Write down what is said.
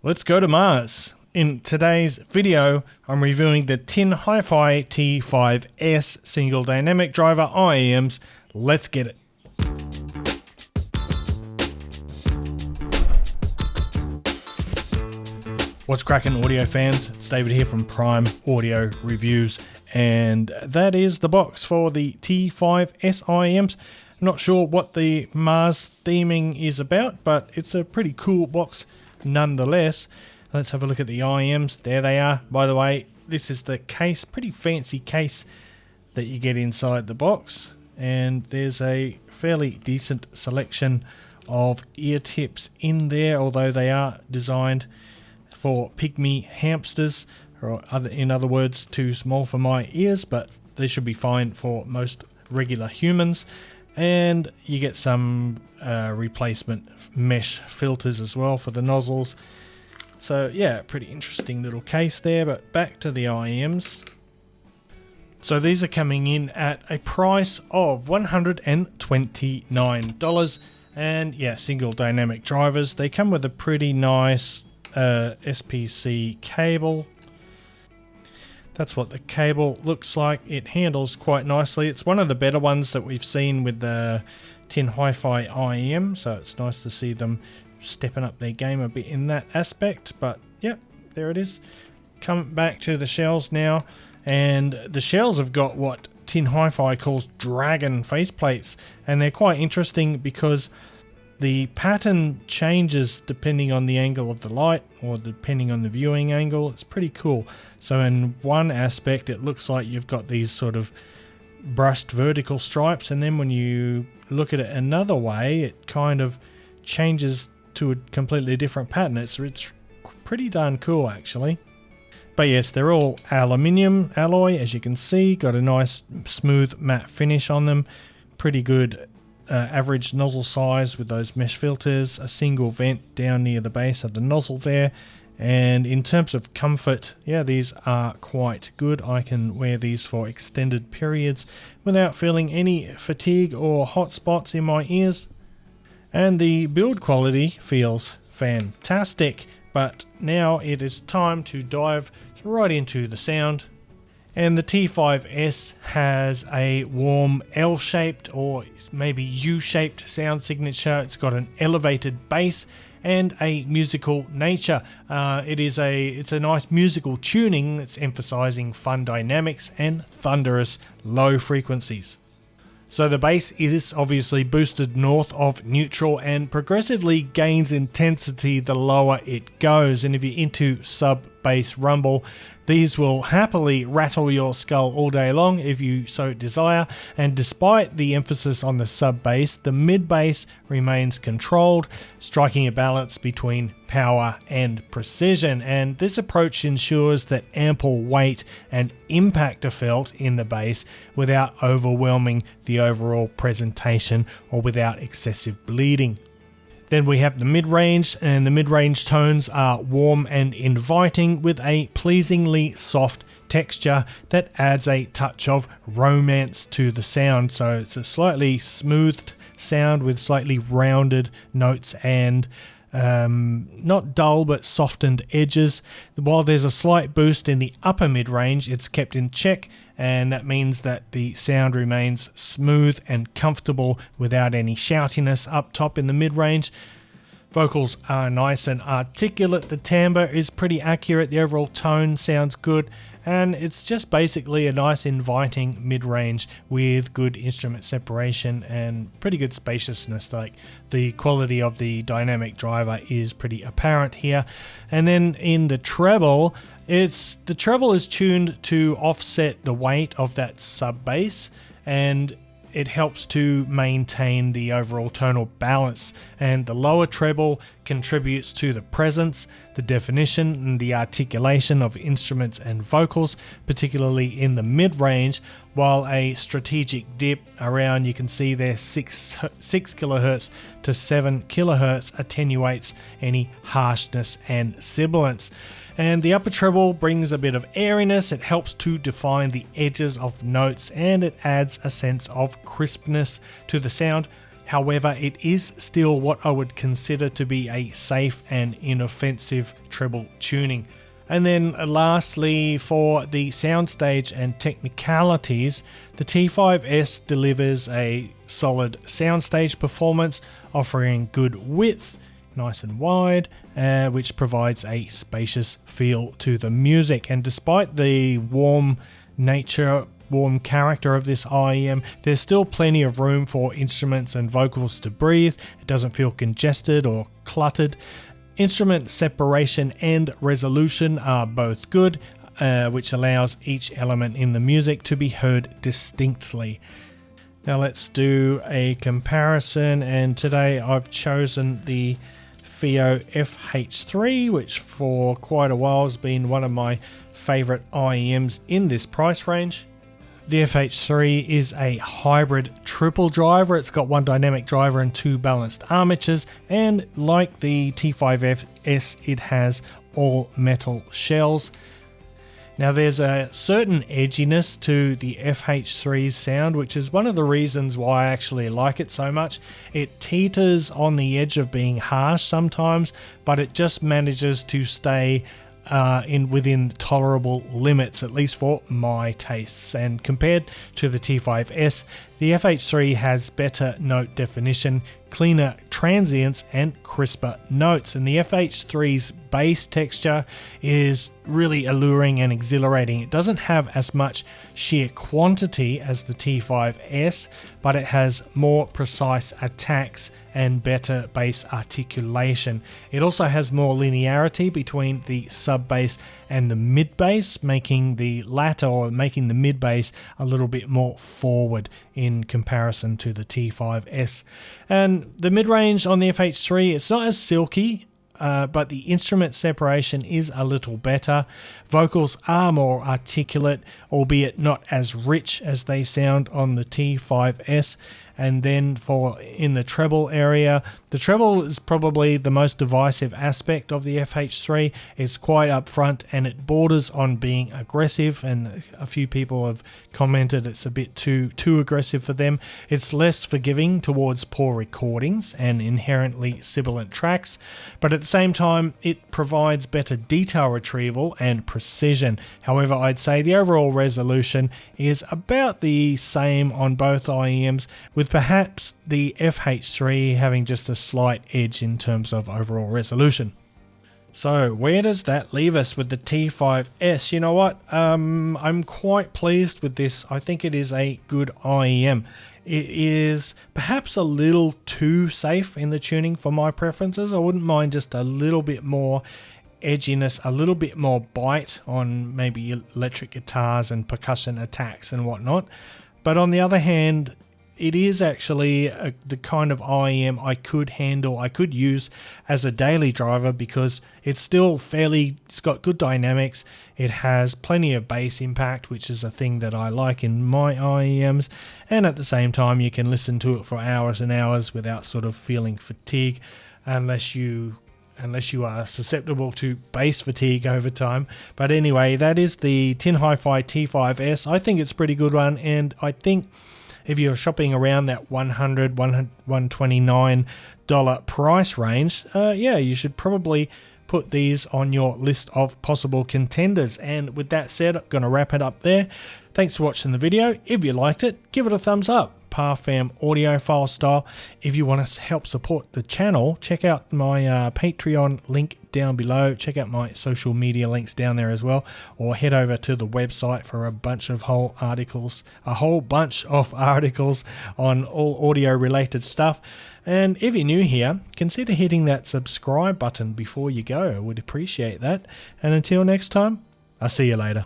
Let's go to Mars. In today's video, I'm reviewing the Tin Hifi T5S single dynamic driver IEMs. Let's get it. What's cracking, audio fans? It's David here from Prime Audio Reviews, and that is the box for the T5S IEMs. Not sure what the Mars theming is about, but it's a pretty cool box nonetheless. Let's have a look at the IEMs. There they are. By the way, this is the case, pretty fancy case that you get inside the box, and there's a fairly decent selection of ear tips in there, although they are designed for pygmy hamsters, or in other words, too small for my ears, but they should be fine for most regular humans. And you get some replacement mesh filters as well for the nozzles. So yeah, pretty interesting little case there. But back to the IEMs. So these are coming in at a price of $129. And yeah, single dynamic drivers. They come with a pretty nice SPC cable. That's what the cable looks like. It handles quite nicely. It's one of the better ones that we've seen with the Tin Hifi IEM, so it's nice to see them stepping up their game a bit in that aspect. But yep, there it is. Come back to the shells now, and the shells have got what Tin Hifi calls dragon faceplates, and they're quite interesting because the pattern changes depending on the angle of the light or depending on the viewing angle. It's pretty cool. So in one aspect it looks like you've got these sort of brushed vertical stripes, and then when you look at it another way it kind of changes to a completely different pattern. It's pretty darn cool actually. But yes, they're all aluminium alloy, as you can see. Got a nice smooth matte finish on them. Pretty good average nozzle size with those mesh filters, a single vent down near the base of the nozzle there. And in terms of comfort, yeah, these are quite good. I can wear these for extended periods without feeling any fatigue or hot spots in my ears. And the build quality feels fantastic. But now it is time to dive right into the sound. And the T5S has a warm L-shaped or maybe U-shaped sound signature. It's got an elevated bass and a musical nature. It's a nice musical tuning that's emphasizing fun dynamics and thunderous low frequencies. So the bass is obviously boosted north of neutral and progressively gains intensity the lower it goes. And if you're into sub-bass rumble, these will happily rattle your skull all day long if you so desire. And despite the emphasis on the sub-bass, the mid-bass remains controlled, striking a balance between power and precision. And this approach ensures that ample weight and impact are felt in the bass without overwhelming the overall presentation or without excessive bleeding. Then we have the mid-range, and the mid-range tones are warm and inviting with a pleasingly soft texture that adds a touch of romance to the sound. So it's a slightly smoothed sound with slightly rounded notes and not dull but softened edges. While there's a slight boost in the upper mid-range, it's kept in check, and that means that the sound remains smooth and comfortable without any shoutiness up top in the mid-range. Vocals are nice and articulate. The timbre is pretty accurate. The overall tone sounds good, and it's just basically a nice inviting mid-range with good instrument separation and pretty good spaciousness. Like, the quality of the dynamic driver is pretty apparent here. And then in the treble, the treble is tuned to offset the weight of that sub bass, and it helps to maintain the overall tonal balance. And the lower treble contributes to the presence, the definition, and the articulation of instruments and vocals, particularly in the mid-range, while a strategic dip around, you can see there, 6 kHz to 7 kHz attenuates any harshness and sibilance. And the upper treble brings a bit of airiness. It helps to define the edges of notes, and it adds a sense of crispness to the sound. However, it is still what I would consider to be a safe and inoffensive treble tuning. And then lastly, for the soundstage and technicalities, the T5S delivers a solid soundstage performance, offering good width, nice and wide, which provides a spacious feel to the music. And despite the warm character of this IEM, there's still plenty of room for instruments and vocals to breathe. It doesn't feel congested or cluttered. Instrument separation and resolution are both good, which allows each element in the music to be heard distinctly. Now let's do a comparison, and today I've chosen the FiiO FH3, which for quite a while has been one of my favorite IEMs in this price range. The FH3 is a hybrid triple driver. It's got one dynamic driver and two balanced armatures, and like the T5S, it has all metal shells. Now there's a certain edginess to the FH3's sound, which is one of the reasons why I actually like it so much. It teeters on the edge of being harsh sometimes, but it just manages to stay within tolerable limits, at least for my tastes. And compared to the T5S, the FH3 has better note definition, cleaner transients, and crisper notes. And the FH3's bass texture is really alluring and exhilarating. It doesn't have as much sheer quantity as the T5S, but it has more precise attacks and better bass articulation. It also has more linearity between the sub bass and the mid bass, making the latter, or making the mid bass, a little bit more forward in comparison to the T5S. And the mid range on the FH3, it's not as silky, but the instrument separation is a little better. Vocals are more articulate, albeit not as rich as they sound on the T5S. And then in the treble area, the treble is probably the most divisive aspect of the FH3. It's quite upfront and it borders on being aggressive, and a few people have commented it's a bit too aggressive for them. It's less forgiving towards poor recordings and inherently sibilant tracks, but at the same time it provides better detail retrieval and precision. However, I'd say the overall resolution is about the same on both IEMs, with perhaps the FH3 having just a slight edge in terms of overall resolution. So where does that leave us with the T5S? You know what? I'm quite pleased with this. I think it is a good IEM. It is perhaps a little too safe in the tuning for my preferences. I wouldn't mind just a little bit more edginess, a little bit more bite on maybe electric guitars and percussion attacks and whatnot. But on the other hand, it is actually the kind of IEM I could handle, I could use as a daily driver, because it's got good dynamics. It has plenty of bass impact, which is a thing that I like in my IEMs. And at the same time, you can listen to it for hours and hours without sort of feeling fatigue, unless you are susceptible to bass fatigue over time. But anyway, that is the Tin Hifi T5S. I think it's a pretty good one, and I think if you're shopping around that $100, $129 price range, yeah, you should probably put these on your list of possible contenders. And with that said, I'm going to wrap it up there. Thanks for watching the video. If you liked it, give it a thumbs up. Parfam audiophile style. If you want to help support the channel, check out my Patreon link down below. Check out my social media links down there as well, or head over to the website for a whole bunch of articles on all audio related stuff. And if you're new here, consider hitting that subscribe button before you go. I would appreciate that. And until next time, I'll see you later.